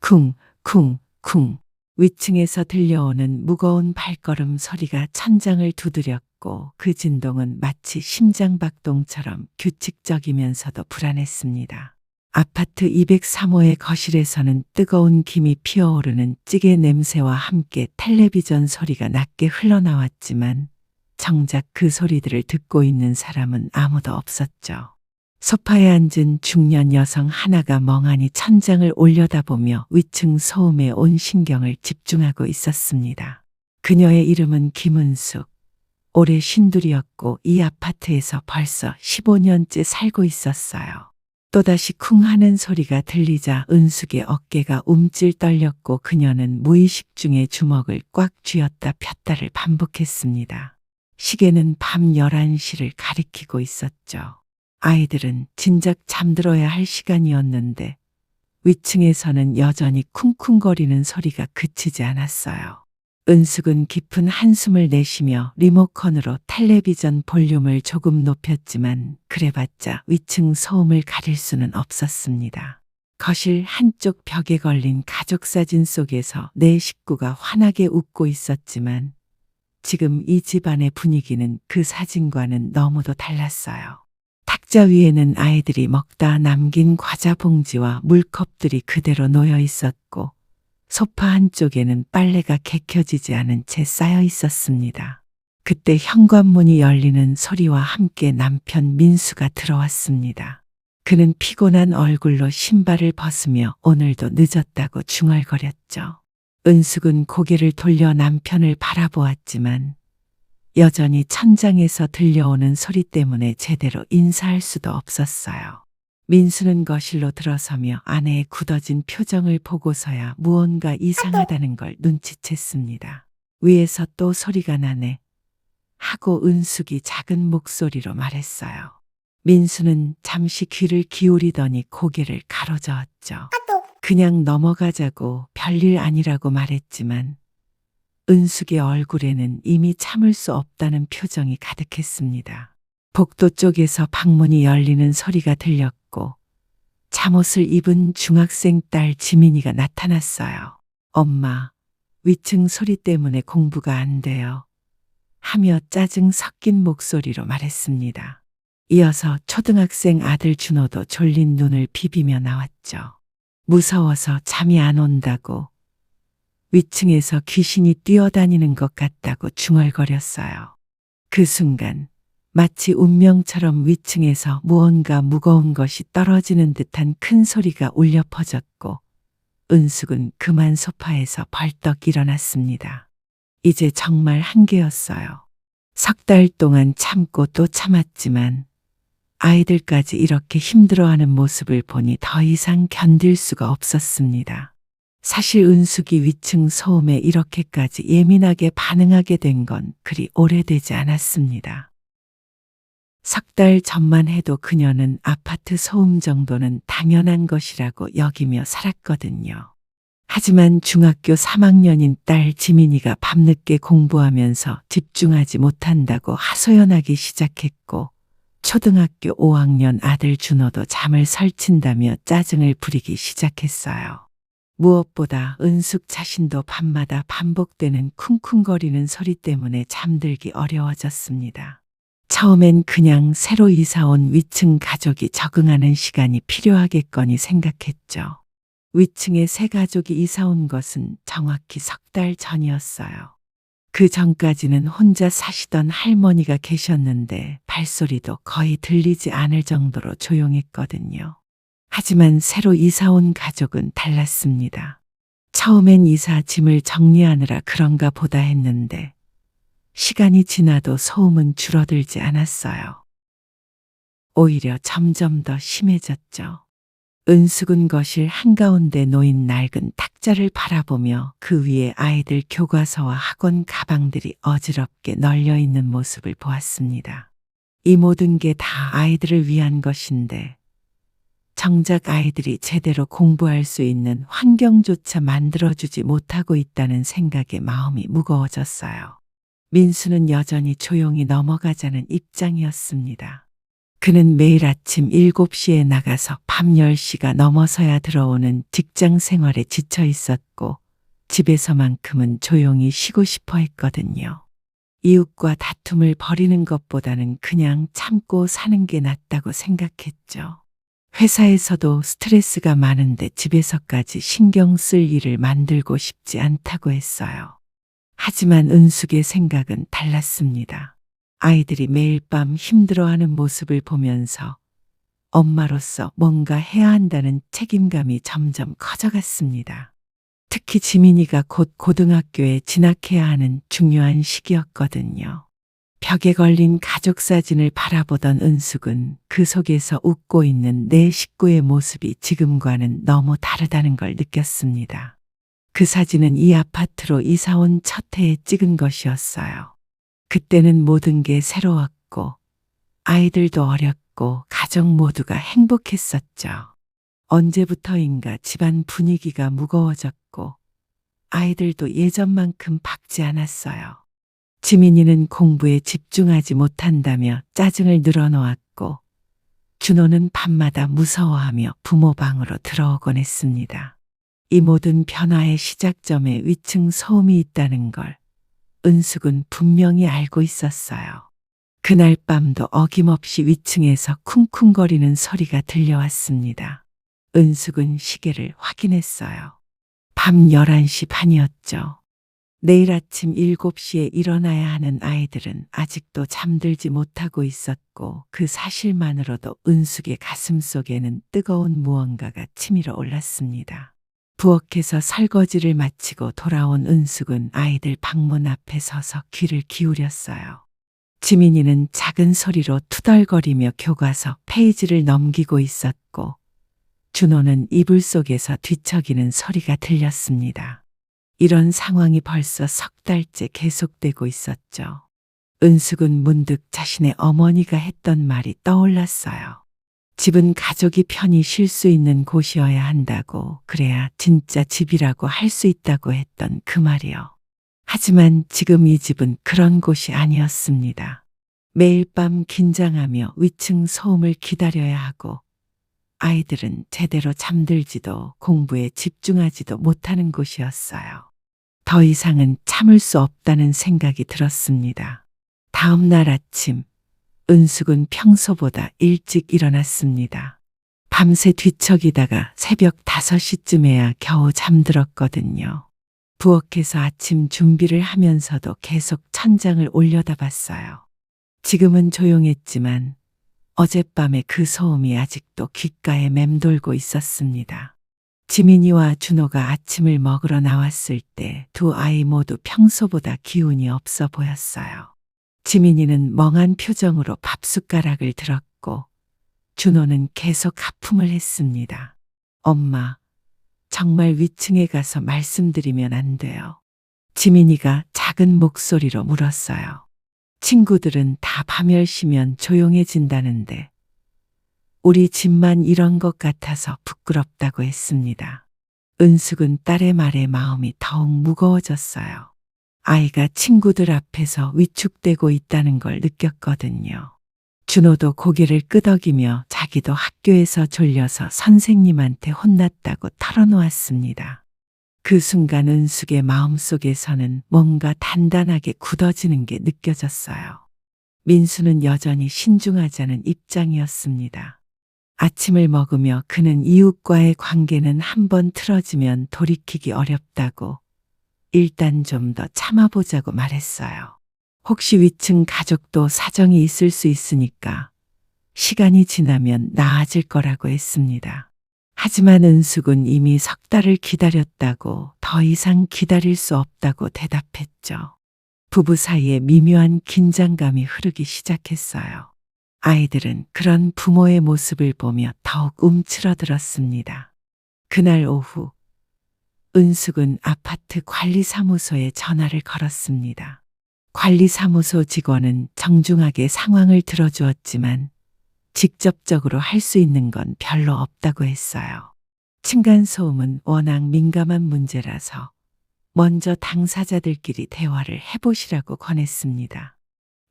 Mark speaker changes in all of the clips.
Speaker 1: 쿵, 쿵, 쿵. 위층에서 들려오는 무거운 발걸음 소리가 천장을 두드렸고 그 진동은 마치 심장박동처럼 규칙적이면서도 불안했습니다. 아파트 203호의 거실에서는 뜨거운 김이 피어오르는 찌개 냄새와 함께 텔레비전 소리가 낮게 흘러나왔지만 정작 그 소리들을 듣고 있는 사람은 아무도 없었죠. 소파에 앉은 중년 여성 하나가 멍하니 천장을 올려다보며 위층 소음에 온 신경을 집중하고 있었습니다. 그녀의 이름은 김은숙. 올해 신둘이었고 이 아파트에서 벌써 15년째 살고 있었어요. 또다시 쿵 하는 소리가 들리자 은숙의 어깨가 움찔 떨렸고 그녀는 무의식 중에 주먹을 꽉 쥐었다 폈다를 반복했습니다. 시계는 밤 11시를 가리키고 있었죠. 아이들은 진작 잠들어야 할 시간이었는데 위층에서는 여전히 쿵쿵거리는 소리가 그치지 않았어요. 은숙은 깊은 한숨을 내쉬며 리모컨으로 텔레비전 볼륨을 조금 높였지만 그래봤자 위층 소음을 가릴 수는 없었습니다. 거실 한쪽 벽에 걸린 가족 사진 속에서 네 식구가 환하게 웃고 있었지만 지금 이 집안의 분위기는 그 사진과는 너무도 달랐어요. 탁자 위에는 아이들이 먹다 남긴 과자 봉지와 물컵들이 그대로 놓여 있었고 소파 한쪽에는 빨래가 개켜지지 않은 채 쌓여 있었습니다. 그때 현관문이 열리는 소리와 함께 남편 민수가 들어왔습니다. 그는 피곤한 얼굴로 신발을 벗으며 오늘도 늦었다고 중얼거렸죠. 은숙은 고개를 돌려 남편을 바라보았지만 여전히 천장에서 들려오는 소리 때문에 제대로 인사할 수도 없었어요. 민수는 거실로 들어서며 아내의 굳어진 표정을 보고서야 무언가 이상하다는 걸 눈치챘습니다. 위에서 또 소리가 나네 하고 은숙이 작은 목소리로 말했어요. 민수는 잠시 귀를 기울이더니 고개를 가로저었죠. 그냥 넘어가자고 별일 아니라고 말했지만 은숙의 얼굴에는 이미 참을 수 없다는 표정이 가득했습니다. 복도 쪽에서 방문이 열리는 소리가 들렸고 잠옷을 입은 중학생 딸 지민이가 나타났어요. 엄마, 위층 소리 때문에 공부가 안 돼요. 하며 짜증 섞인 목소리로 말했습니다. 이어서 초등학생 아들 준호도 졸린 눈을 비비며 나왔죠. 무서워서 잠이 안 온다고 위층에서 귀신이 뛰어다니는 것 같다고 중얼거렸어요. 그 순간 마치 운명처럼 위층에서 무언가 무거운 것이 떨어지는 듯한 큰 소리가 울려 퍼졌고 은숙은 그만 소파에서 벌떡 일어났습니다. 이제 정말 한계였어요. 석 달 동안 참고 또 참았지만 아이들까지 이렇게 힘들어하는 모습을 보니 더 이상 견딜 수가 없었습니다. 사실 은숙이 위층 소음에 이렇게까지 예민하게 반응하게 된 건 그리 오래되지 않았습니다. 석 달 전만 해도 그녀는 아파트 소음 정도는 당연한 것이라고 여기며 살았거든요. 하지만 중학교 3학년인 딸 지민이가 밤늦게 공부하면서 집중하지 못한다고 하소연하기 시작했고 초등학교 5학년 아들 준호도 잠을 설친다며 짜증을 부리기 시작했어요. 무엇보다 은숙 자신도 밤마다 반복되는 쿵쿵거리는 소리 때문에 잠들기 어려워졌습니다. 처음엔 그냥 새로 이사온 위층 가족이 적응하는 시간이 필요하겠거니 생각했죠. 위층에 새 가족이 이사온 것은 정확히 석 달 전이었어요. 그 전까지는 혼자 사시던 할머니가 계셨는데 발소리도 거의 들리지 않을 정도로 조용했거든요. 하지만 새로 이사온 가족은 달랐습니다. 처음엔 이사 짐을 정리하느라 그런가 보다 했는데 시간이 지나도 소음은 줄어들지 않았어요. 오히려 점점 더 심해졌죠. 은숙은 거실 한가운데 놓인 낡은 탁자를 바라보며 그 위에 아이들 교과서와 학원 가방들이 어지럽게 널려 있는 모습을 보았습니다. 이 모든 게 다 아이들을 위한 것인데 정작 아이들이 제대로 공부할 수 있는 환경조차 만들어주지 못하고 있다는 생각에 마음이 무거워졌어요. 민수는 여전히 조용히 넘어가자는 입장이었습니다. 그는 매일 아침 7시에 나가서 밤 10시가 넘어서야 들어오는 직장 생활에 지쳐 있었고 집에서만큼은 조용히 쉬고 싶어 했거든요. 이웃과 다툼을 벌이는 것보다는 그냥 참고 사는 게 낫다고 생각했죠. 회사에서도 스트레스가 많은데 집에서까지 신경 쓸 일을 만들고 싶지 않다고 했어요. 하지만 은숙의 생각은 달랐습니다. 아이들이 매일 밤 힘들어하는 모습을 보면서 엄마로서 뭔가 해야 한다는 책임감이 점점 커져갔습니다. 특히 지민이가 곧 고등학교에 진학해야 하는 중요한 시기였거든요. 벽에 걸린 가족 사진을 바라보던 은숙은 그 속에서 웃고 있는 내 식구의 모습이 지금과는 너무 다르다는 걸 느꼈습니다. 그 사진은 이 아파트로 이사 온 첫 해에 찍은 것이었어요. 그때는 모든 게 새로웠고 아이들도 어렸고 가족 모두가 행복했었죠. 언제부터인가 집안 분위기가 무거워졌고 아이들도 예전만큼 밝지 않았어요. 지민이는 공부에 집중하지 못한다며 짜증을 늘어놓았고 준호는 밤마다 무서워하며 부모 방으로 들어오곤 했습니다. 이 모든 변화의 시작점에 위층 소음이 있다는 걸 은숙은 분명히 알고 있었어요. 그날 밤도 어김없이 위층에서 쿵쿵거리는 소리가 들려왔습니다. 은숙은 시계를 확인했어요. 밤 11시 반이었죠. 내일 아침 7시에 일어나야 하는 아이들은 아직도 잠들지 못하고 있었고 그 사실만으로도 은숙의 가슴 속에는 뜨거운 무언가가 치밀어 올랐습니다. 부엌에서 설거지를 마치고 돌아온 은숙은 아이들 방문 앞에 서서 귀를 기울였어요. 지민이는 작은 소리로 투덜거리며 교과서 페이지를 넘기고 있었고 준호는 이불 속에서 뒤척이는 소리가 들렸습니다. 이런 상황이 벌써 석 달째 계속되고 있었죠. 은숙은 문득 자신의 어머니가 했던 말이 떠올랐어요. 집은 가족이 편히 쉴 수 있는 곳이어야 한다고, 그래야 진짜 집이라고 할 수 있다고 했던 그 말이요. 하지만 지금 이 집은 그런 곳이 아니었습니다. 매일 밤 긴장하며 위층 소음을 기다려야 하고 아이들은 제대로 잠들지도 공부에 집중하지도 못하는 곳이었어요. 더 이상은 참을 수 없다는 생각이 들었습니다. 다음 날 아침, 은숙은 평소보다 일찍 일어났습니다. 밤새 뒤척이다가 새벽 5시쯤에야 겨우 잠들었거든요. 부엌에서 아침 준비를 하면서도 계속 천장을 올려다봤어요. 지금은 조용했지만 어젯밤의 그 소음이 아직도 귓가에 맴돌고 있었습니다. 지민이와 준호가 아침을 먹으러 나왔을 때 두 아이 모두 평소보다 기운이 없어 보였어요. 지민이는 멍한 표정으로 밥숟가락을 들었고 준호는 계속 하품을 했습니다. 엄마, 정말 위층에 가서 말씀드리면 안 돼요. 지민이가 작은 목소리로 물었어요. 친구들은 다 밤 10시면 조용해진다는데 우리 집만 이런 것 같아서 부끄럽다고 했습니다. 은숙은 딸의 말에 마음이 더욱 무거워졌어요. 아이가 친구들 앞에서 위축되고 있다는 걸 느꼈거든요. 준호도 고개를 끄덕이며 자기도 학교에서 졸려서 선생님한테 혼났다고 털어놓았습니다. 그 순간 은숙의 마음속에서는 뭔가 단단하게 굳어지는 게 느껴졌어요. 민수는 여전히 신중하자는 입장이었습니다. 아침을 먹으며 그는 이웃과의 관계는 한번 틀어지면 돌이키기 어렵다고 일단 좀 더 참아보자고 말했어요. 혹시 위층 가족도 사정이 있을 수 있으니까 시간이 지나면 나아질 거라고 했습니다. 하지만 은숙은 이미 석 달을 기다렸다고 더 이상 기다릴 수 없다고 대답했죠. 부부 사이에 미묘한 긴장감이 흐르기 시작했어요. 아이들은 그런 부모의 모습을 보며 더욱 움츠러들었습니다. 그날 오후 은숙은 아파트 관리사무소에 전화를 걸었습니다. 관리사무소 직원은 정중하게 상황을 들어주었지만 직접적으로 할 수 있는 건 별로 없다고 했어요. 층간소음은 워낙 민감한 문제라서 먼저 당사자들끼리 대화를 해보시라고 권했습니다.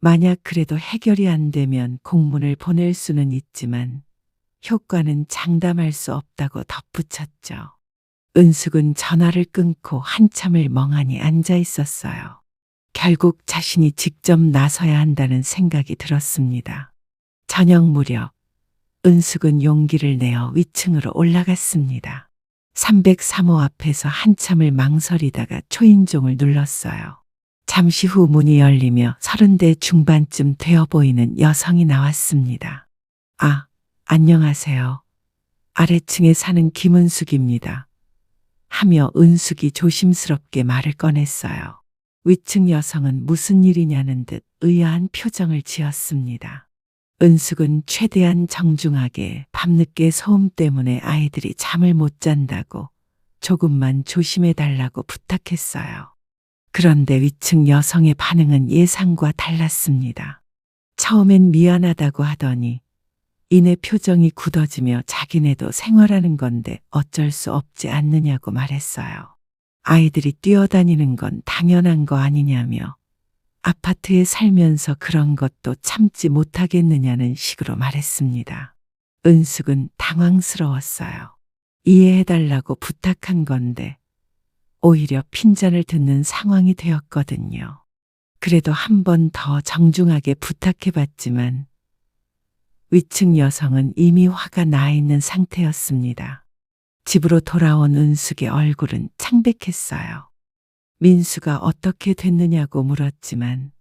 Speaker 1: 만약 그래도 해결이 안 되면 공문을 보낼 수는 있지만 효과는 장담할 수 없다고 덧붙였죠. 은숙은 전화를 끊고 한참을 멍하니 앉아 있었어요. 결국 자신이 직접 나서야 한다는 생각이 들었습니다. 저녁 무렵 은숙은 용기를 내어 위층으로 올라갔습니다. 303호 앞에서 한참을 망설이다가 초인종을 눌렀어요. 잠시 후 문이 열리며 30대 중반쯤 되어 보이는 여성이 나왔습니다. 아, 안녕하세요. 아래층에 사는 김은숙입니다. 하며 은숙이 조심스럽게 말을 꺼냈어요. 위층 여성은 무슨 일이냐는 듯 의아한 표정을 지었습니다. 은숙은 최대한 정중하게 밤늦게 소음 때문에 아이들이 잠을 못 잔다고 조금만 조심해 달라고 부탁했어요. 그런데 위층 여성의 반응은 예상과 달랐습니다. 처음엔 미안하다고 하더니 이내 표정이 굳어지며 자기네도 생활하는 건데 어쩔 수 없지 않느냐고 말했어요. 아이들이 뛰어다니는 건 당연한 거 아니냐며 아파트에 살면서 그런 것도 참지 못하겠느냐는 식으로 말했습니다. 은숙은 당황스러웠어요. 이해해달라고 부탁한 건데 오히려 핀잔을 듣는 상황이 되었거든요. 그래도 한 번 더 정중하게 부탁해봤지만 위층 여성은 이미 화가 나 있는 상태였습니다. 집으로 돌아온 은숙의 얼굴은 창백했어요. 민수가 어떻게 됐느냐고 물었지만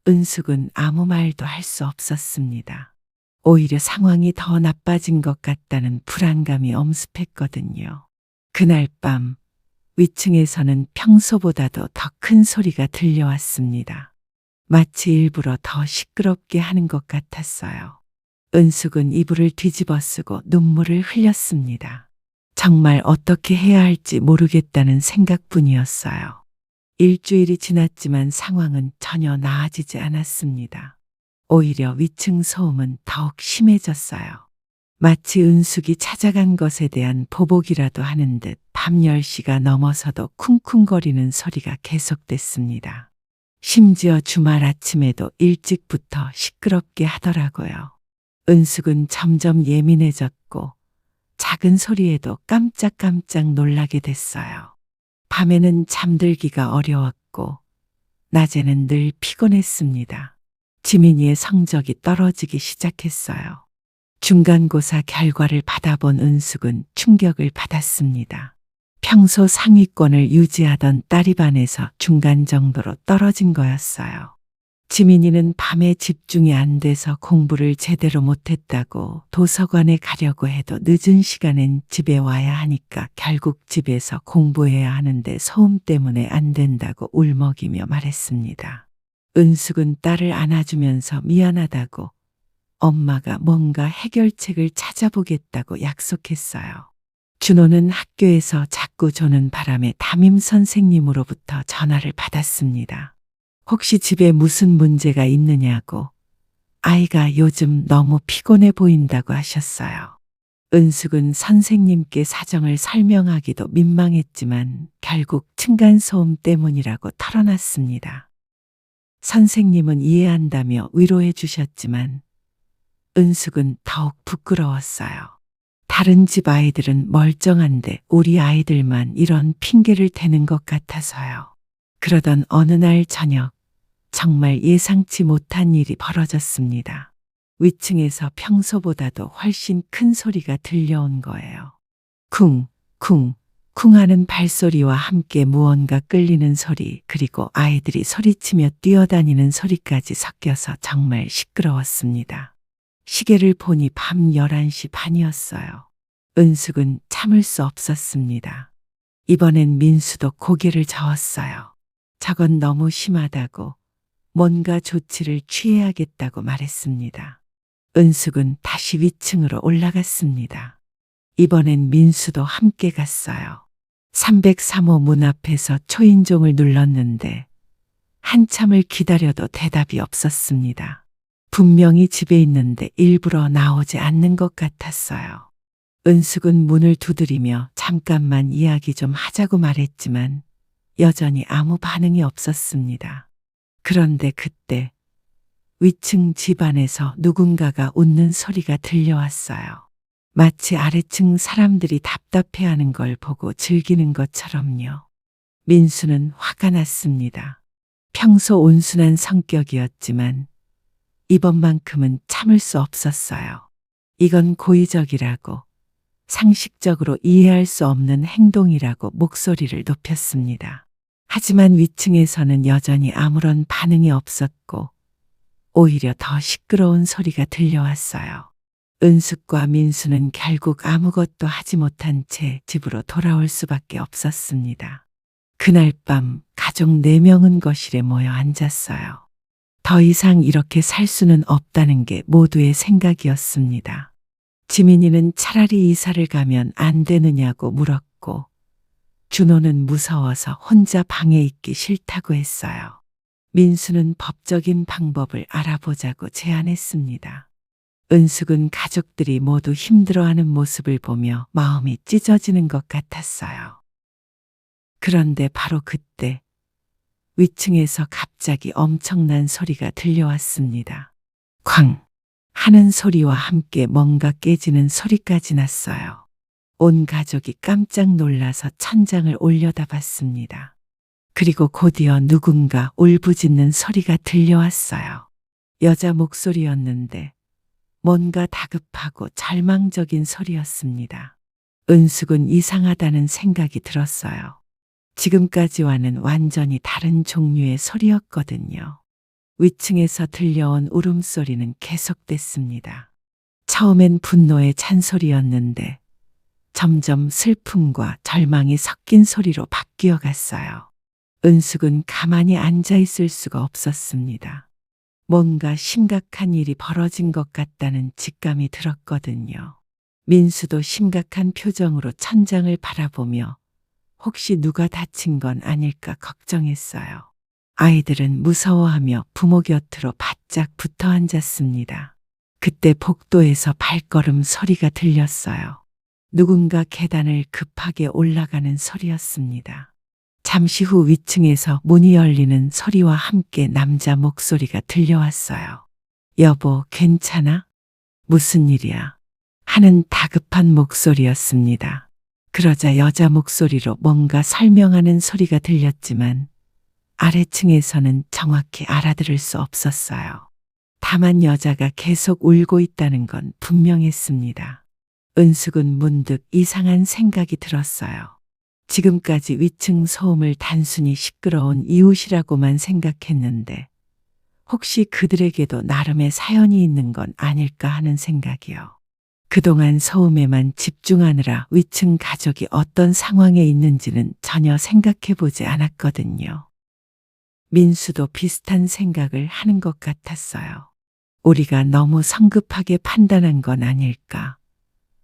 Speaker 1: 은숙은 아무 말도 할 수 없었습니다. 오히려 상황이 더 나빠진 것 같다는 불안감이 엄습했거든요. 그날 밤 위층에서는 평소보다도 더 큰 소리가 들려왔습니다. 마치 일부러 더 시끄럽게 하는 것 같았어요. 은숙은 이불을 뒤집어 쓰고 눈물을 흘렸습니다. 정말 어떻게 해야 할지 모르겠다는 생각뿐이었어요. 일주일이 지났지만 상황은 전혀 나아지지 않았습니다. 오히려 위층 소음은 더욱 심해졌어요. 마치 은숙이 찾아간 것에 대한 보복이라도 하는 듯 밤 10시가 넘어서도 쿵쿵거리는 소리가 계속됐습니다. 심지어 주말 아침에도 일찍부터 시끄럽게 하더라고요. 은숙은 점점 예민해졌고 작은 소리에도 깜짝깜짝 놀라게 됐어요. 밤에는 잠들기가 어려웠고 낮에는 늘 피곤했습니다. 지민이의 성적이 떨어지기 시작했어요. 중간고사 결과를 받아본 은숙은 충격을 받았습니다. 평소 상위권을 유지하던 딸이 반에서 중간 정도로 떨어진 거였어요. 지민이는 밤에 집중이 안 돼서 공부를 제대로 못했다고 도서관에 가려고 해도 늦은 시간엔 집에 와야 하니까 결국 집에서 공부해야 하는데 소음 때문에 안 된다고 울먹이며 말했습니다. 은숙은 딸을 안아주면서 미안하다고 엄마가 뭔가 해결책을 찾아보겠다고 약속했어요. 준호는 학교에서 자꾸 조는 바람에 담임 선생님으로부터 전화를 받았습니다. 혹시 집에 무슨 문제가 있느냐고 아이가 요즘 너무 피곤해 보인다고 하셨어요. 은숙은 선생님께 사정을 설명하기도 민망했지만 결국 층간소음 때문이라고 털어놨습니다. 선생님은 이해한다며 위로해 주셨지만 은숙은 더욱 부끄러웠어요. 다른 집 아이들은 멀쩡한데 우리 아이들만 이런 핑계를 대는 것 같아서요. 그러던 어느 날 저녁 정말 예상치 못한 일이 벌어졌습니다. 위층에서 평소보다도 훨씬 큰 소리가 들려온 거예요. 쿵, 쿵, 쿵 하는 발소리와 함께 무언가 끌리는 소리, 그리고 아이들이 소리치며 뛰어다니는 소리까지 섞여서 정말 시끄러웠습니다. 시계를 보니 밤 11시 반이었어요. 은숙은 참을 수 없었습니다. 이번엔 민수도 고개를 저었어요. 저건 너무 심하다고 뭔가 조치를 취해야겠다고 말했습니다. 은숙은 다시 위층으로 올라갔습니다. 이번엔 민수도 함께 갔어요. 303호 문 앞에서 초인종을 눌렀는데 한참을 기다려도 대답이 없었습니다. 분명히 집에 있는데 일부러 나오지 않는 것 같았어요. 은숙은 문을 두드리며 잠깐만 이야기 좀 하자고 말했지만 여전히 아무 반응이 없었습니다. 그런데 그때 위층 집안에서 누군가가 웃는 소리가 들려왔어요. 마치 아래층 사람들이 답답해하는 걸 보고 즐기는 것처럼요. 민수는 화가 났습니다. 평소 온순한 성격이었지만 이번만큼은 참을 수 없었어요. 이건 고의적이라고, 상식적으로 이해할 수 없는 행동이라고 목소리를 높였습니다. 하지만 위층에서는 여전히 아무런 반응이 없었고 오히려 더 시끄러운 소리가 들려왔어요. 은숙과 민수는 결국 아무것도 하지 못한 채 집으로 돌아올 수밖에 없었습니다. 그날 밤 가족 4명은 거실에 모여 앉았어요. 더 이상 이렇게 살 수는 없다는 게 모두의 생각이었습니다. 지민이는 차라리 이사를 가면 안 되느냐고 물었고, 준호는 무서워서 혼자 방에 있기 싫다고 했어요. 민수는 법적인 방법을 알아보자고 제안했습니다. 은숙은 가족들이 모두 힘들어하는 모습을 보며 마음이 찢어지는 것 같았어요. 그런데 바로 그때 위층에서 갑자기 엄청난 소리가 들려왔습니다. 쾅! 하는 소리와 함께 뭔가 깨지는 소리까지 났어요. 온 가족이 깜짝 놀라서 천장을 올려다봤습니다. 그리고 곧이어 누군가 울부짖는 소리가 들려왔어요. 여자 목소리였는데 뭔가 다급하고 절망적인 소리였습니다. 은숙은 이상하다는 생각이 들었어요. 지금까지와는 완전히 다른 종류의 소리였거든요. 위층에서 들려온 울음소리는 계속됐습니다. 처음엔 분노의 찬소리였는데 점점 슬픔과 절망이 섞인 소리로 바뀌어 갔어요. 은숙은 가만히 앉아 있을 수가 없었습니다. 뭔가 심각한 일이 벌어진 것 같다는 직감이 들었거든요. 민수도 심각한 표정으로 천장을 바라보며 혹시 누가 다친 건 아닐까 걱정했어요. 아이들은 무서워하며 부모 곁으로 바짝 붙어 앉았습니다. 그때 복도에서 발걸음 소리가 들렸어요. 누군가 계단을 급하게 올라가는 소리였습니다. 잠시 후 위층에서 문이 열리는 소리와 함께 남자 목소리가 들려왔어요. 여보, 괜찮아? 무슨 일이야? 하는 다급한 목소리였습니다. 그러자 여자 목소리로 뭔가 설명하는 소리가 들렸지만 아래층에서는 정확히 알아들을 수 없었어요. 다만 여자가 계속 울고 있다는 건 분명했습니다. 은숙은 문득 이상한 생각이 들었어요. 지금까지 위층 소음을 단순히 시끄러운 이웃이라고만 생각했는데 혹시 그들에게도 나름의 사연이 있는 건 아닐까 하는 생각이요. 그동안 소음에만 집중하느라 위층 가족이 어떤 상황에 있는지는 전혀 생각해 보지 않았거든요. 민수도 비슷한 생각을 하는 것 같았어요. 우리가 너무 성급하게 판단한 건 아닐까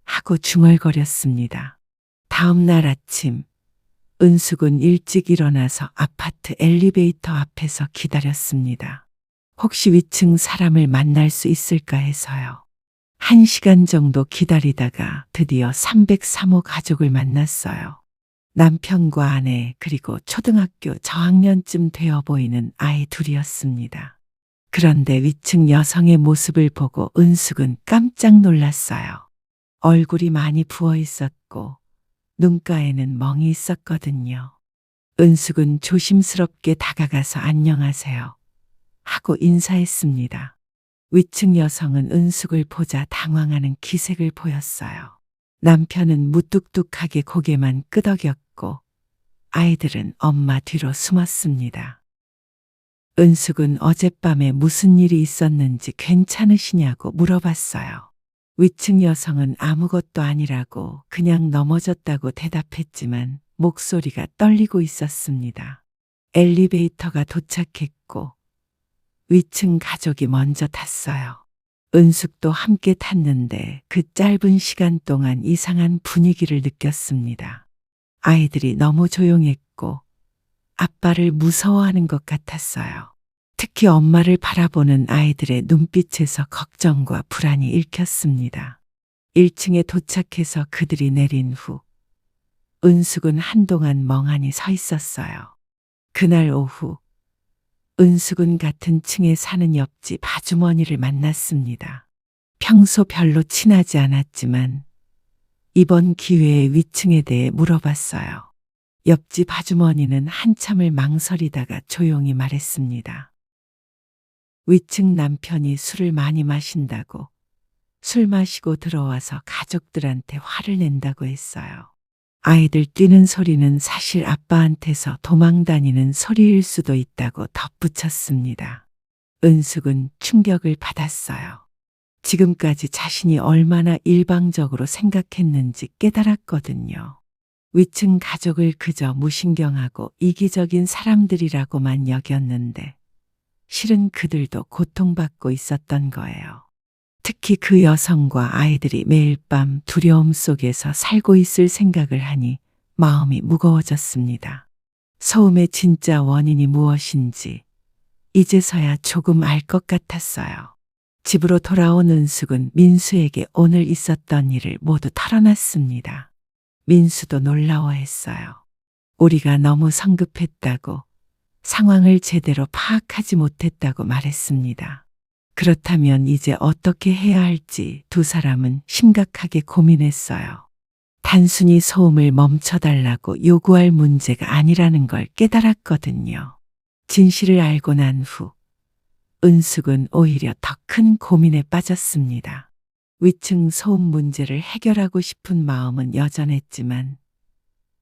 Speaker 1: 하고 중얼거렸습니다. 다음 날 아침, 은숙은 일찍 일어나서 아파트 엘리베이터 앞에서 기다렸습니다. 혹시 위층 사람을 만날 수 있을까 해서요. 1시간 정도 기다리다가 드디어 303호 가족을 만났어요. 남편과 아내 그리고 초등학교 저학년쯤 되어 보이는 아이 둘이었습니다. 그런데 위층 여성의 모습을 보고 은숙은 깜짝 놀랐어요. 얼굴이 많이 부어 있었고 눈가에는 멍이 있었거든요. 은숙은 조심스럽게 다가가서 안녕하세요 하고 인사했습니다. 위층 여성은 은숙을 보자 당황하는 기색을 보였어요. 남편은 무뚝뚝하게 고개만 끄덕였고 아이들은 엄마 뒤로 숨었습니다. 은숙은 어젯밤에 무슨 일이 있었는지 괜찮으시냐고 물어봤어요. 위층 여성은 아무것도 아니라고 그냥 넘어졌다고 대답했지만 목소리가 떨리고 있었습니다. 엘리베이터가 도착했고 위층 가족이 먼저 탔어요. 은숙도 함께 탔는데 그 짧은 시간 동안 이상한 분위기를 느꼈습니다. 아이들이 너무 조용했고 아빠를 무서워하는 것 같았어요. 특히 엄마를 바라보는 아이들의 눈빛에서 걱정과 불안이 읽혔습니다. 1층에 도착해서 그들이 내린 후 은숙은 한동안 멍하니 서 있었어요. 그날 오후 은숙은 같은 층에 사는 옆집 아주머니를 만났습니다. 평소 별로 친하지 않았지만 이번 기회에 위층에 대해 물어봤어요. 옆집 아주머니는 한참을 망설이다가 조용히 말했습니다. 위층 남편이 술을 많이 마신다고, 술 마시고 들어와서 가족들한테 화를 낸다고 했어요. 아이들 뛰는 소리는 사실 아빠한테서 도망다니는 소리일 수도 있다고 덧붙였습니다. 은숙은 충격을 받았어요. 지금까지 자신이 얼마나 일방적으로 생각했는지 깨달았거든요. 위층 가족을 그저 무신경하고 이기적인 사람들이라고만 여겼는데 실은 그들도 고통받고 있었던 거예요. 특히 그 여성과 아이들이 매일 밤 두려움 속에서 살고 있을 생각을 하니 마음이 무거워졌습니다. 소음의 진짜 원인이 무엇인지 이제서야 조금 알 것 같았어요. 집으로 돌아온 은숙은 민수에게 오늘 있었던 일을 모두 털어놨습니다. 민수도 놀라워했어요. 우리가 너무 성급했다고, 상황을 제대로 파악하지 못했다고 말했습니다. 그렇다면 이제 어떻게 해야 할지 두 사람은 심각하게 고민했어요. 단순히 소음을 멈춰달라고 요구할 문제가 아니라는 걸 깨달았거든요. 진실을 알고 난 후 은숙은 오히려 더 큰 고민에 빠졌습니다. 위층 소음 문제를 해결하고 싶은 마음은 여전했지만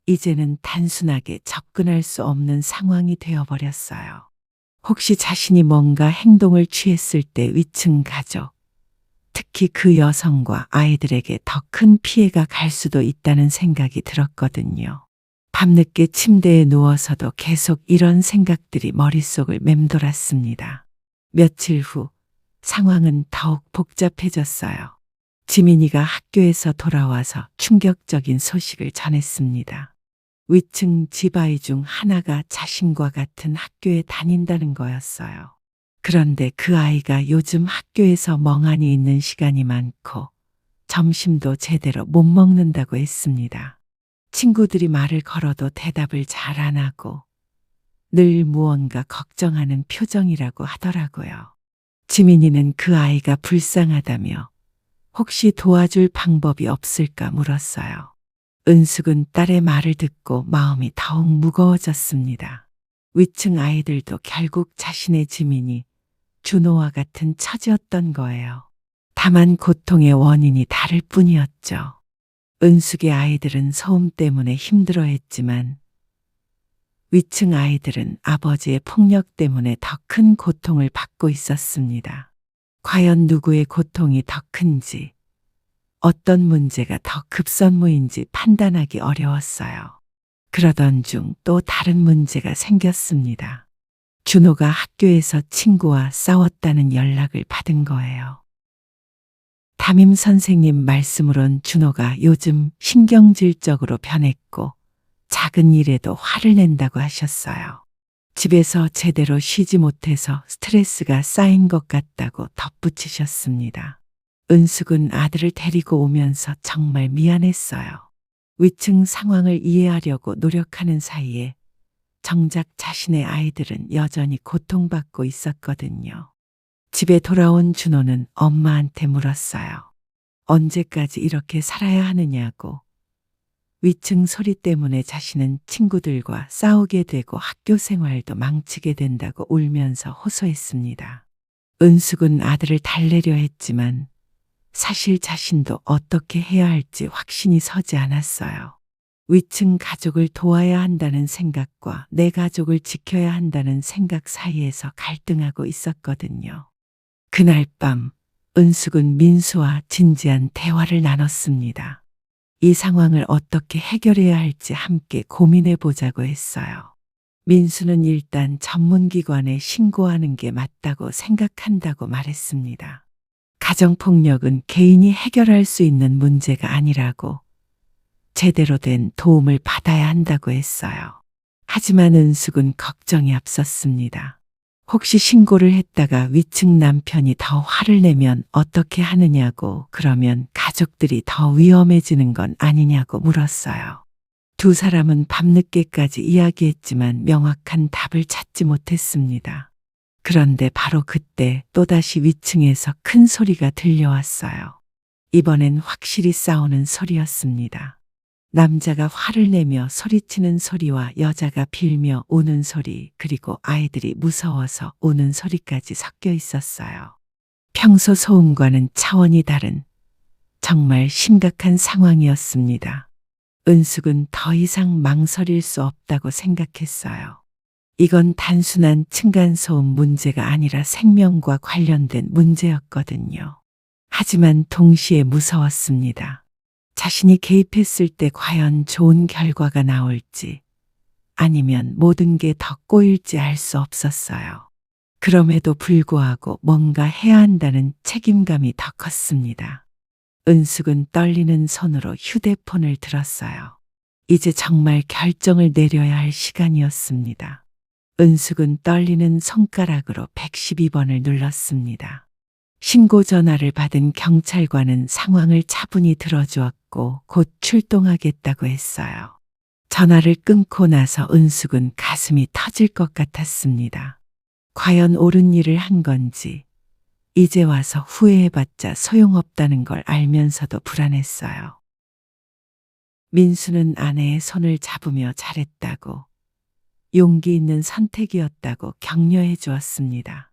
Speaker 1: 이제는 단순하게 접근할 수 없는 상황이 되어버렸어요. 혹시 자신이 뭔가 행동을 취했을 때 위층 가족, 특히 그 여성과 아이들에게 더 큰 피해가 갈 수도 있다는 생각이 들었거든요. 밤늦게 침대에 누워서도 계속 이런 생각들이 머릿속을 맴돌았습니다. 며칠 후 상황은 더욱 복잡해졌어요. 지민이가 학교에서 돌아와서 충격적인 소식을 전했습니다. 위층 집 아이 중 하나가 자신과 같은 학교에 다닌다는 거였어요. 그런데 그 아이가 요즘 학교에서 멍하니 있는 시간이 많고 점심도 제대로 못 먹는다고 했습니다. 친구들이 말을 걸어도 대답을 잘 안 하고 늘 무언가 걱정하는 표정이라고 하더라고요. 지민이는 그 아이가 불쌍하다며 혹시 도와줄 방법이 없을까 물었어요. 은숙은 딸의 말을 듣고 마음이 더욱 무거워졌습니다. 위층 아이들도 결국 자신의 지민이 준호와 같은 처지였던 거예요. 다만 고통의 원인이 다를 뿐이었죠. 은숙의 아이들은 소음 때문에 힘들어했지만 위층 아이들은 아버지의 폭력 때문에 더 큰 고통을 받고 있었습니다. 과연 누구의 고통이 더 큰지, 어떤 문제가 더 급선무인지 판단하기 어려웠어요. 그러던 중 또 다른 문제가 생겼습니다. 준호가 학교에서 친구와 싸웠다는 연락을 받은 거예요. 담임 선생님 말씀으론 준호가 요즘 신경질적으로 변했고 작은 일에도 화를 낸다고 하셨어요. 집에서 제대로 쉬지 못해서 스트레스가 쌓인 것 같다고 덧붙이셨습니다. 은숙은 아들을 데리고 오면서 정말 미안했어요. 위층 상황을 이해하려고 노력하는 사이에 정작 자신의 아이들은 여전히 고통받고 있었거든요. 집에 돌아온 준호는 엄마한테 물었어요. 언제까지 이렇게 살아야 하느냐고. 위층 소리 때문에 자신은 친구들과 싸우게 되고 학교 생활도 망치게 된다고 울면서 호소했습니다. 은숙은 아들을 달래려 했지만 사실 자신도 어떻게 해야 할지 확신이 서지 않았어요. 위층 가족을 도와야 한다는 생각과 내 가족을 지켜야 한다는 생각 사이에서 갈등하고 있었거든요. 그날 밤 은숙은 민수와 진지한 대화를 나눴습니다. 이 상황을 어떻게 해결해야 할지 함께 고민해 보자고 했어요. 민수는 일단 전문기관에 신고하는 게 맞다고 생각한다고 말했습니다. 가정폭력은 개인이 해결할 수 있는 문제가 아니라고 제대로 된 도움을 받아야 한다고 했어요. 하지만 은숙은 걱정이 앞섰습니다. 혹시 신고를 했다가 위층 남편이 더 화를 내면 어떻게 하느냐고, 그러면 가족들이 더 위험해지는 건 아니냐고 물었어요. 두 사람은 밤늦게까지 이야기했지만 명확한 답을 찾지 못했습니다. 그런데 바로 그때 또다시 위층에서 큰 소리가 들려왔어요. 이번엔 확실히 싸우는 소리였습니다. 남자가 화를 내며 소리치는 소리와 여자가 빌며 우는 소리, 그리고 아이들이 무서워서 우는 소리까지 섞여 있었어요. 평소 소음과는 차원이 다른 정말 심각한 상황이었습니다. 은숙은 더 이상 망설일 수 없다고 생각했어요. 이건 단순한 층간소음 문제가 아니라 생명과 관련된 문제였거든요. 하지만 동시에 무서웠습니다. 자신이 개입했을 때 과연 좋은 결과가 나올지, 아니면 모든 게 더 꼬일지 알 수 없었어요. 그럼에도 불구하고 뭔가 해야 한다는 책임감이 더 컸습니다. 은숙은 떨리는 손으로 휴대폰을 들었어요. 이제 정말 결정을 내려야 할 시간이었습니다. 은숙은 떨리는 손가락으로 112번을 눌렀습니다. 신고 전화를 받은 경찰관은 상황을 차분히 들어주었고 곧 출동하겠다고 했어요. 전화를 끊고 나서 은숙은 가슴이 터질 것 같았습니다. 과연 옳은 일을 한 건지, 이제 와서 후회해봤자 소용없다는 걸 알면서도 불안했어요. 민수는 아내의 손을 잡으며 잘했다고, 용기 있는 선택이었다고 격려해 주었습니다.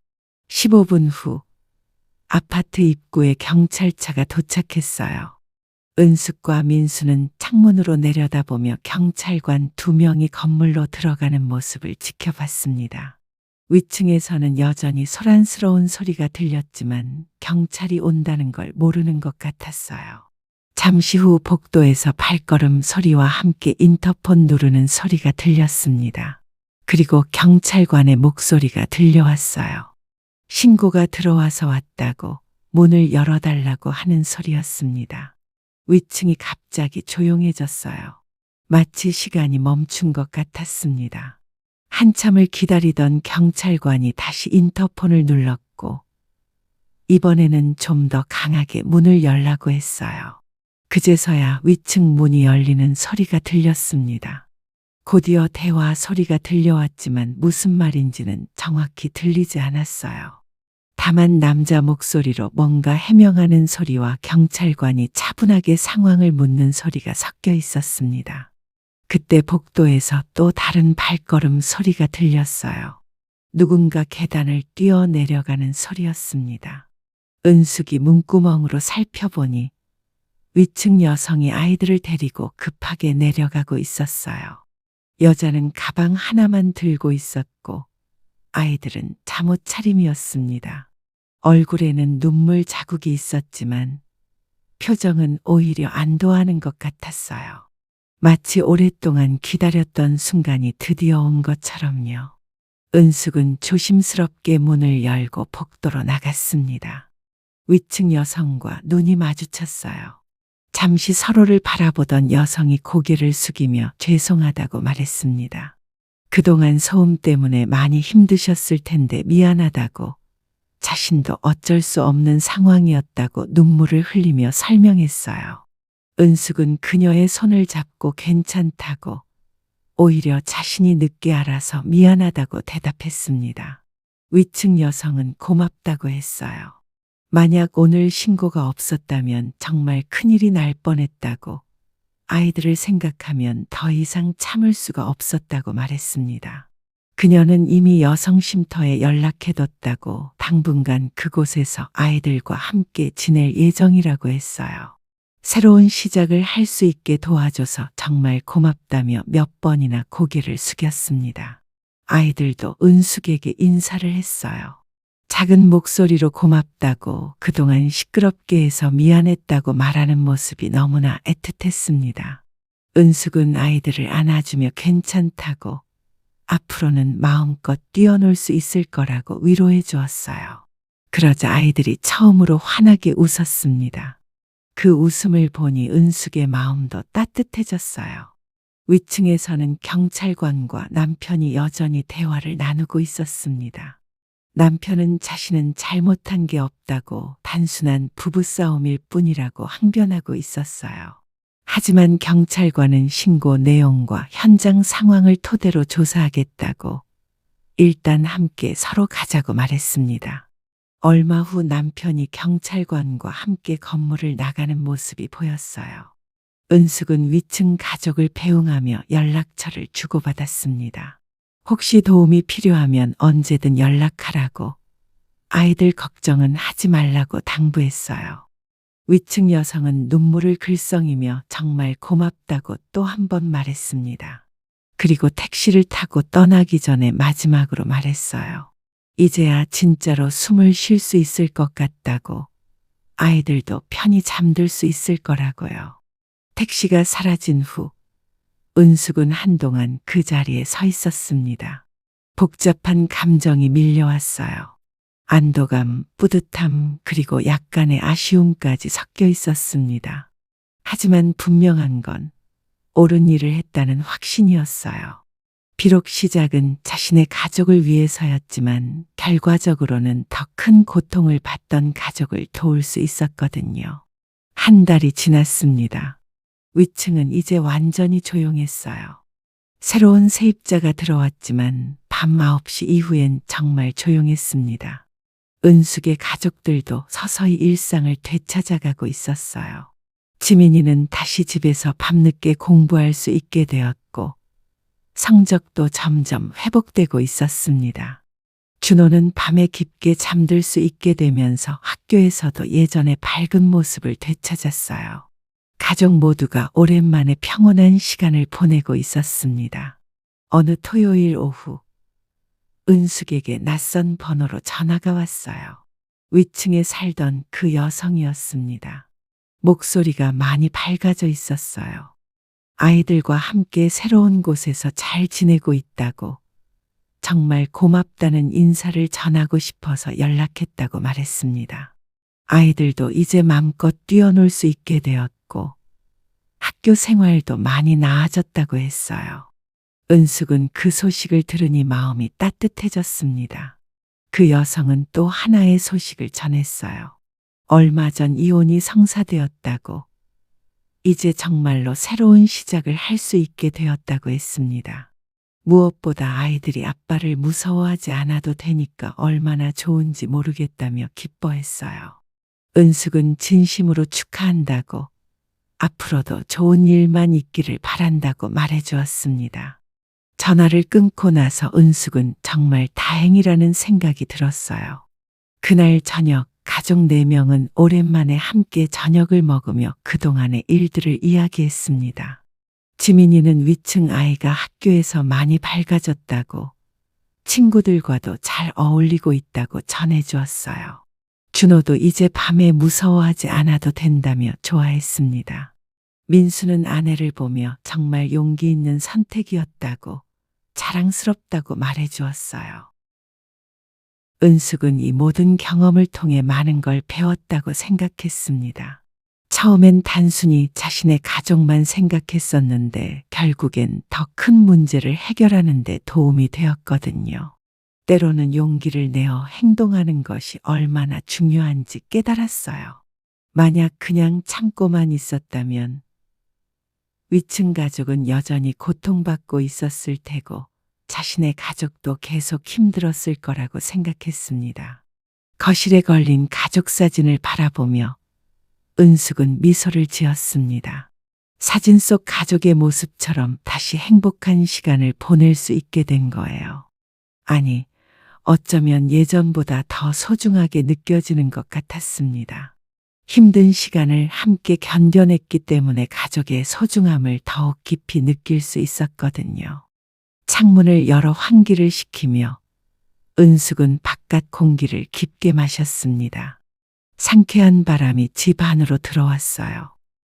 Speaker 1: 15분 후 아파트 입구에 경찰차가 도착했어요. 은숙과 민수는 창문으로 내려다보며 경찰관 2명이 건물로 들어가는 모습을 지켜봤습니다. 위층에서는 여전히 소란스러운 소리가 들렸지만 경찰이 온다는 걸 모르는 것 같았어요. 잠시 후 복도에서 발걸음 소리와 함께 인터폰 누르는 소리가 들렸습니다. 그리고 경찰관의 목소리가 들려왔어요. 신고가 들어와서 왔다고, 문을 열어달라고 하는 소리였습니다. 위층이 갑자기 조용해졌어요. 마치 시간이 멈춘 것 같았습니다. 한참을 기다리던 경찰관이 다시 인터폰을 눌렀고, 이번에는 좀 더 강하게 문을 열라고 했어요. 그제서야 위층 문이 열리는 소리가 들렸습니다. 곧이어 대화 소리가 들려왔지만 무슨 말인지는 정확히 들리지 않았어요. 다만 남자 목소리로 뭔가 해명하는 소리와 경찰관이 차분하게 상황을 묻는 소리가 섞여 있었습니다. 그때 복도에서 또 다른 발걸음 소리가 들렸어요. 누군가 계단을 뛰어 내려가는 소리였습니다. 은숙이 문구멍으로 살펴보니 위층 여성이 아이들을 데리고 급하게 내려가고 있었어요. 여자는 가방 하나만 들고 있었고 아이들은 잠옷 차림이었습니다. 얼굴에는 눈물 자국이 있었지만 표정은 오히려 안도하는 것 같았어요. 마치 오랫동안 기다렸던 순간이 드디어 온 것처럼요. 은숙은 조심스럽게 문을 열고 복도로 나갔습니다. 위층 여성과 눈이 마주쳤어요. 잠시 서로를 바라보던 여성이 고개를 숙이며 죄송하다고 말했습니다. 그동안 소음 때문에 많이 힘드셨을 텐데 미안하다고, 자신도 어쩔 수 없는 상황이었다고 눈물을 흘리며 설명했어요. 은숙은 그녀의 손을 잡고 괜찮다고, 오히려 자신이 늦게 알아서 미안하다고 대답했습니다. 위층 여성은 고맙다고 했어요. 만약 오늘 신고가 없었다면 정말 큰일이 날 뻔했다고, 아이들을 생각하면 더 이상 참을 수가 없었다고 말했습니다. 그녀는 이미 여성 쉼터에 연락해뒀다고, 당분간 그곳에서 아이들과 함께 지낼 예정이라고 했어요. 새로운 시작을 할 수 있게 도와줘서 정말 고맙다며 몇 번이나 고개를 숙였습니다. 아이들도 은숙에게 인사를 했어요. 작은 목소리로 고맙다고, 그동안 시끄럽게 해서 미안했다고 말하는 모습이 너무나 애틋했습니다. 은숙은 아이들을 안아주며 괜찮다고, 앞으로는 마음껏 뛰어놀 수 있을 거라고 위로해 주었어요. 그러자 아이들이 처음으로 환하게 웃었습니다. 그 웃음을 보니 은숙의 마음도 따뜻해졌어요. 위층에서는 경찰관과 남편이 여전히 대화를 나누고 있었습니다. 남편은 자신은 잘못한 게 없다고, 단순한 부부싸움일 뿐이라고 항변하고 있었어요. 하지만 경찰관은 신고 내용과 현장 상황을 토대로 조사하겠다고, 일단 함께 서로 가자고 말했습니다. 얼마 후 남편이 경찰관과 함께 건물을 나가는 모습이 보였어요. 은숙은 위층 가족을 배웅하며 연락처를 주고받았습니다. 혹시 도움이 필요하면 언제든 연락하라고, 아이들 걱정은 하지 말라고 당부했어요. 위층 여성은 눈물을 글썽이며 정말 고맙다고 또 한 번 말했습니다. 그리고 택시를 타고 떠나기 전에 마지막으로 말했어요. 이제야 진짜로 숨을 쉴 수 있을 것 같다고, 아이들도 편히 잠들 수 있을 거라고요. 택시가 사라진 후 은숙은 한동안 그 자리에 서 있었습니다. 복잡한 감정이 밀려왔어요. 안도감, 뿌듯함, 그리고 약간의 아쉬움까지 섞여 있었습니다. 하지만 분명한 건 옳은 일을 했다는 확신이었어요. 비록 시작은 자신의 가족을 위해서였지만 결과적으로는 더 큰 고통을 받던 가족을 도울 수 있었거든요. 한 달이 지났습니다. 위층은 이제 완전히 조용했어요. 새로운 세입자가 들어왔지만 밤 9시 이후엔 정말 조용했습니다. 은숙의 가족들도 서서히 일상을 되찾아가고 있었어요. 지민이는 다시 집에서 밤늦게 공부할 수 있게 되었고 성적도 점점 회복되고 있었습니다. 준호는 밤에 깊게 잠들 수 있게 되면서 학교에서도 예전의 밝은 모습을 되찾았어요. 가족 모두가 오랜만에 평온한 시간을 보내고 있었습니다. 어느 토요일 오후 은숙에게 낯선 번호로 전화가 왔어요. 위층에 살던 그 여성이었습니다. 목소리가 많이 밝아져 있었어요. 아이들과 함께 새로운 곳에서 잘 지내고 있다고, 정말 고맙다는 인사를 전하고 싶어서 연락했다고 말했습니다. 아이들도 이제 마음껏 뛰어놀 수 있게 되었고 학교 생활도 많이 나아졌다고 했어요. 은숙은 그 소식을 들으니 마음이 따뜻해졌습니다. 그 여성은 또 하나의 소식을 전했어요. 얼마 전 이혼이 성사되었다고, 이제 정말로 새로운 시작을 할 수 있게 되었다고 했습니다. 무엇보다 아이들이 아빠를 무서워하지 않아도 되니까 얼마나 좋은지 모르겠다며 기뻐했어요. 은숙은 진심으로 축하한다고, 앞으로도 좋은 일만 있기를 바란다고 말해주었습니다. 전화를 끊고 나서 은숙은 정말 다행이라는 생각이 들었어요. 그날 저녁 가족 4명은 오랜만에 함께 저녁을 먹으며 그동안의 일들을 이야기했습니다. 지민이는 위층 아이가 학교에서 많이 밝아졌다고, 친구들과도 잘 어울리고 있다고 전해주었어요. 준호도 이제 밤에 무서워하지 않아도 된다며 좋아했습니다. 민수는 아내를 보며 정말 용기 있는 선택이었다고, 자랑스럽다고 말해주었어요. 은숙은 이 모든 경험을 통해 많은 걸 배웠다고 생각했습니다. 처음엔 단순히 자신의 가족만 생각했었는데 결국엔 더 큰 문제를 해결하는 데 도움이 되었거든요. 때로는 용기를 내어 행동하는 것이 얼마나 중요한지 깨달았어요. 만약 그냥 참고만 있었다면 위층 가족은 여전히 고통받고 있었을 테고 자신의 가족도 계속 힘들었을 거라고 생각했습니다. 거실에 걸린 가족 사진을 바라보며 은숙은 미소를 지었습니다. 사진 속 가족의 모습처럼 다시 행복한 시간을 보낼 수 있게 된 거예요. 아니, 어쩌면 예전보다 더 소중하게 느껴지는 것 같았습니다. 힘든 시간을 함께 견뎌냈기 때문에 가족의 소중함을 더욱 깊이 느낄 수 있었거든요. 창문을 열어 환기를 시키며 은숙은 바깥 공기를 깊게 마셨습니다. 상쾌한 바람이 집 안으로 들어왔어요.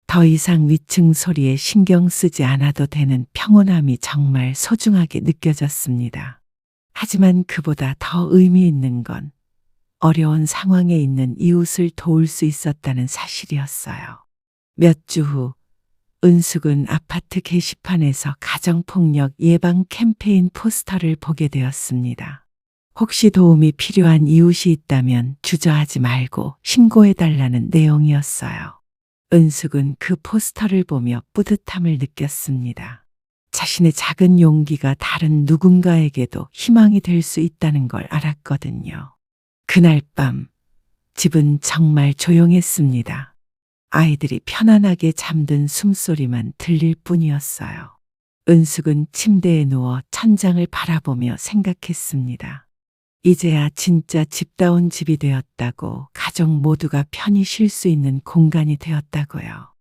Speaker 1: 더 이상 위층 소리에 신경 쓰지 않아도 되는 평온함이 정말 소중하게 느껴졌습니다. 하지만 그보다 더 의미 있는 건 어려운 상황에 있는 이웃을 도울 수 있었다는 사실이었어요. 몇 주 후 은숙은 아파트 게시판에서 가정폭력 예방 캠페인 포스터를 보게 되었습니다. 혹시 도움이 필요한 이웃이 있다면 주저하지 말고 신고해달라는 내용이었어요. 은숙은 그 포스터를 보며 뿌듯함을 느꼈습니다. 자신의 작은 용기가 다른 누군가에게도 희망이 될 수 있다는 걸 알았거든요. 그날 밤 집은 정말 조용했습니다. 아이들이 편안하게 잠든 숨소리만 들릴 뿐이었어요. 은숙은 침대에 누워 천장을 바라보며 생각했습니다. 이제야 진짜 집다운 집이 되었다고, 가족 모두가 편히 쉴 수 있는 공간이 되었다고요.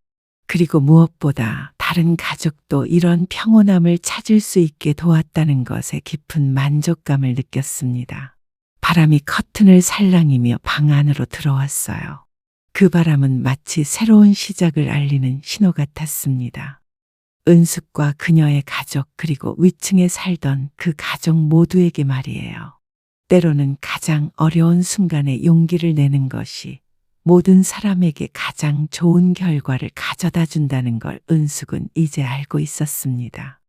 Speaker 1: 그리고 무엇보다 다른 가족도 이런 평온함을 찾을 수 있게 도왔다는 것에 깊은 만족감을 느꼈습니다. 바람이 커튼을 살랑이며 방 안으로 들어왔어요. 그 바람은 마치 새로운 시작을 알리는 신호 같았습니다. 은숙과 그녀의 가족, 그리고 위층에 살던 그 가족 모두에게 말이에요. 때로는 가장 어려운 순간에 용기를 내는 것이 모든 사람에게 가장 좋은 결과를 가져다 준다는 걸 은숙은 이제 알고 있었습니다.